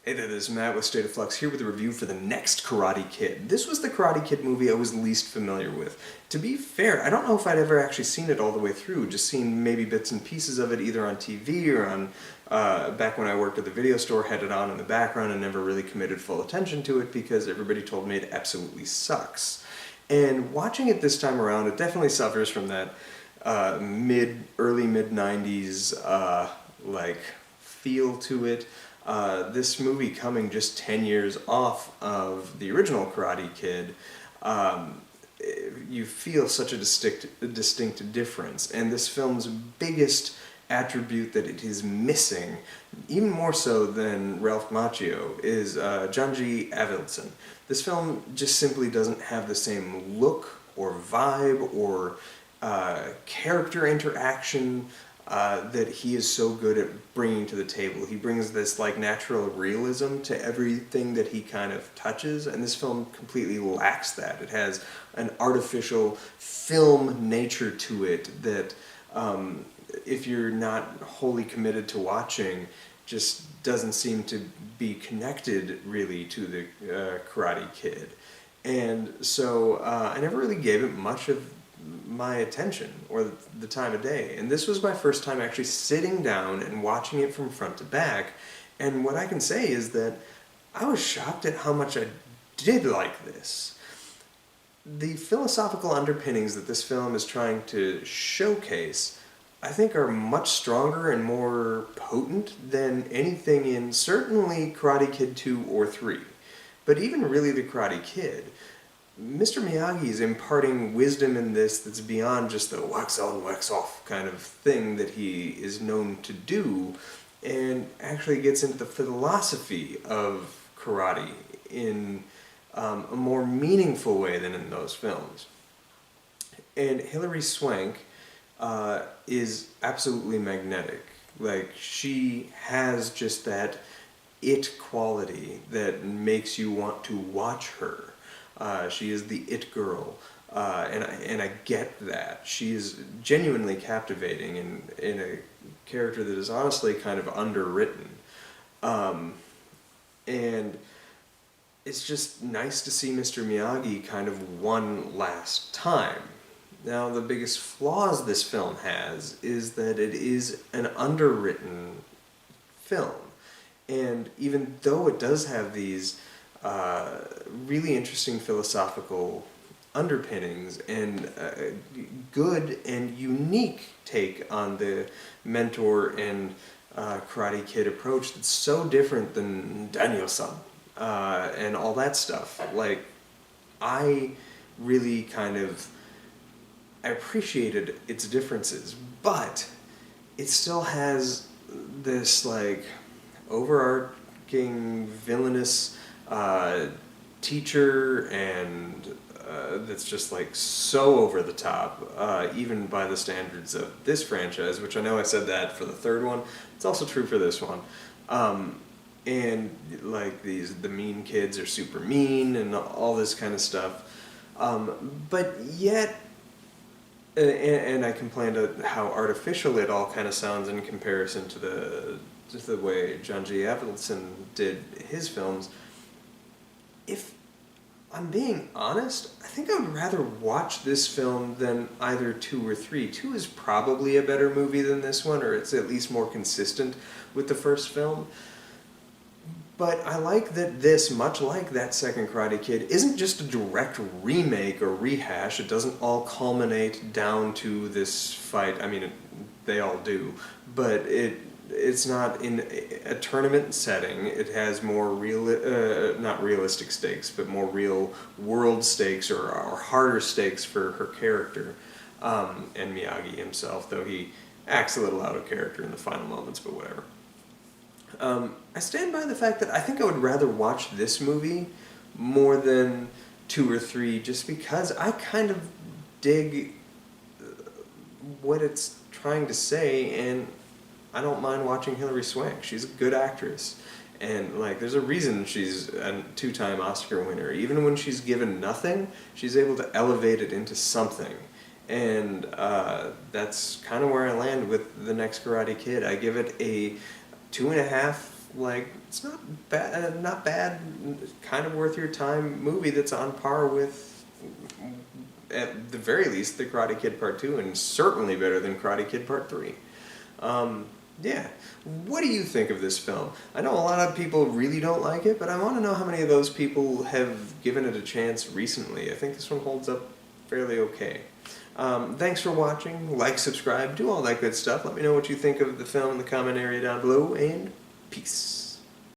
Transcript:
Hey there, this is Matt with State of Flux here with a review for the next Karate Kid. This was the Karate Kid movie I was least familiar with. To be fair, I don't know if I'd ever actually seen it all the way through, just seen maybe bits and pieces of it either on TV or on, back when I worked at the video store, had it on in the background and never really committed full attention to it because everybody told me it absolutely sucks. And watching it this time around, it definitely suffers from that early mid-90s like feel to it. This movie coming just 10 years off of the original Karate Kid, you feel such a distinct difference. And this film's biggest attribute that it is missing, even more so than Ralph Macchio, is Janji Avildsen. This film just simply doesn't have the same look or vibe or character interaction that he is so good at bringing to the table. He brings this like natural realism to everything that he kind of touches, and this film completely lacks that. It has an artificial film nature to it that if you're not wholly committed to watching, just doesn't seem to be connected really to the Karate Kid. And so I never really gave it much of my attention or the time of day, and this was my first time actually sitting down and watching it from front to back. And what I can say is that I was shocked at how much I did like this. The philosophical underpinnings that this film is trying to showcase, I think, are much stronger and more potent than anything in certainly Karate Kid 2 or 3, but even really the Karate Kid. Mr. Miyagi is imparting wisdom in this that's beyond just the wax on, wax off kind of thing that he is known to do, and actually gets into the philosophy of karate in a more meaningful way than in those films. And Hilary Swank is absolutely magnetic. Like, she has just that it quality that makes you want to watch her. She is the it girl, and I get that. She is genuinely captivating in a character that is honestly kind of underwritten. And it's just nice to see Mr. Miyagi kind of one last time. Now, the biggest flaws this film has is that it is an underwritten film. And even though it does have these really interesting philosophical underpinnings and good and unique take on the mentor and Karate Kid approach that's so different than Daniel-san and all that stuff. Like, I really I appreciated its differences, but it still has this like overarching villainous teacher, and that's just like so over the top, even by the standards of this franchise, which I know I said that for the third one. It's also true for this one. And like the mean kids are super mean and all this kind of stuff. But yet, and I complained at how artificial it all kind of sounds in comparison to the way Janji Avildsen did his films. If I'm being honest, I think I would rather watch this film than either 2 or 3. 2 is probably a better movie than this one, or it's at least more consistent with the first film. But I like that this, much like that second Karate Kid, isn't just a direct remake or rehash. It doesn't all culminate down to this fight. I mean, they all do, but it's not in a tournament setting. It has more not realistic stakes, but more real world stakes or harder stakes for her character, and Miyagi himself, though he acts a little out of character in the final moments, but whatever. I stand by the fact that I think I would rather watch this movie more than 2 or 3, just because I kind of dig what it's trying to say, and I don't mind watching Hilary Swank. She's a good actress. And like, there's a reason she's a 2-time Oscar winner. Even when she's given nothing, she's able to elevate it into something. And that's kind of where I land with the next Karate Kid. I give it a 2.5 like, it's not bad, kind of worth your time movie that's on par with, at the very least, The Karate Kid Part 2, and certainly better than Karate Kid Part 3. Yeah. What do you think of this film? I know a lot of people really don't like it, but I want to know how many of those people have given it a chance recently. I think this one holds up fairly okay. Thanks for watching. Like, subscribe, do all that good stuff. Let me know what you think of the film in the comment area down below, and peace.